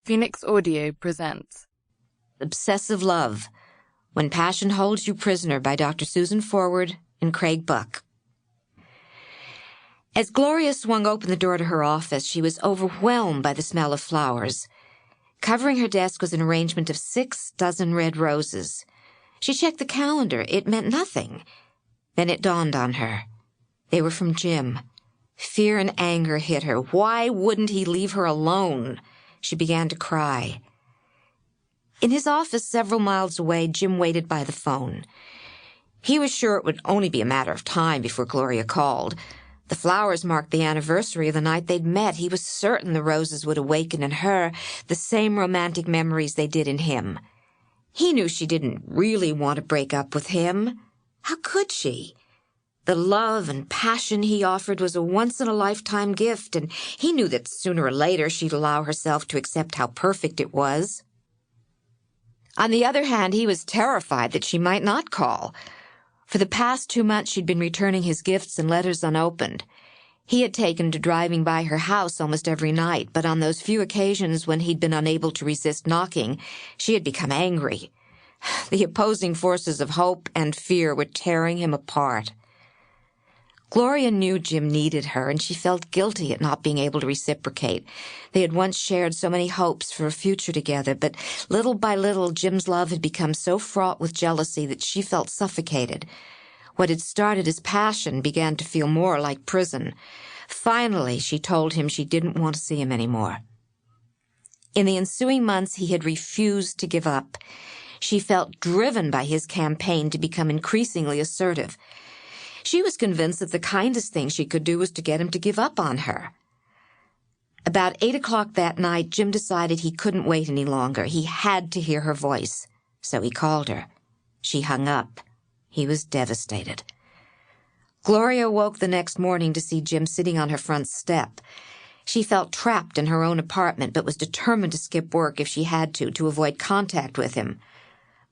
Phoenix Audio presents Obsessive Love, When Passion Holds You Prisoner by Dr. Susan Forward and Craig Buck. As Gloria swung open the door to her office, she was overwhelmed by the smell of flowers. Covering her desk was an arrangement of 6 dozen red roses. She checked the calendar. It meant nothing. Then it dawned on her. They were from Jim. Fear and anger hit her. Why wouldn't he leave her alone? She began to cry. In his office several miles away, Jim waited by the phone. He was sure it would only be a matter of time before Gloria called. The flowers marked the anniversary of the night they'd met. He was certain the roses would awaken in her the same romantic memories they did in him. He knew she didn't really want to break up with him. How could she? The love and passion he offered was a once-in-a-lifetime gift, and he knew that sooner or later she'd allow herself to accept how perfect it was. On the other hand, he was terrified that she might not call. For the past 2 months, she'd been returning his gifts and letters unopened. He had taken to driving by her house almost every night, but on those few occasions when he'd been unable to resist knocking, she had become angry. The opposing forces of hope and fear were tearing him apart. Gloria knew Jim needed her, and she felt guilty at not being able to reciprocate. They had once shared so many hopes for a future together, but little by little, Jim's love had become so fraught with jealousy that she felt suffocated. What had started as passion began to feel more like prison. Finally, she told him she didn't want to see him anymore. In the ensuing months, he had refused to give up. She felt driven by his campaign to become increasingly assertive. She was convinced that the kindest thing she could do was to get him to give up on her. About 8 o'clock that night, Jim decided he couldn't wait any longer. He had to hear her voice. So he called her. She hung up. He was devastated. Gloria woke the next morning to see Jim sitting on her front step. She felt trapped in her own apartment, but was determined to skip work if she had to avoid contact with him.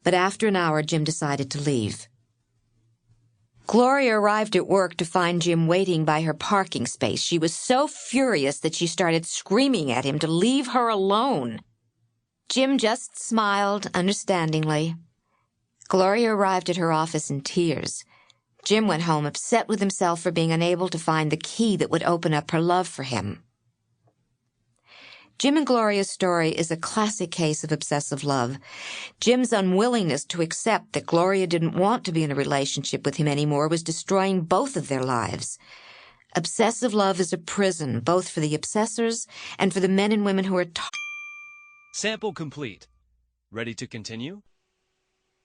But after an hour, Jim decided to leave. Gloria arrived at work to find Jim waiting by her parking space. She was so furious that she started screaming at him to leave her alone. Jim just smiled understandingly. Gloria arrived at her office in tears. Jim went home upset with himself for being unable to find the key that would open up her love for him. Jim and Gloria's story is a classic case of obsessive love. Jim's unwillingness to accept that Gloria didn't want to be in a relationship with him anymore was destroying both of their lives. Obsessive love is a prison, both for the obsessors and for the men and women who are Sample complete. Ready to continue?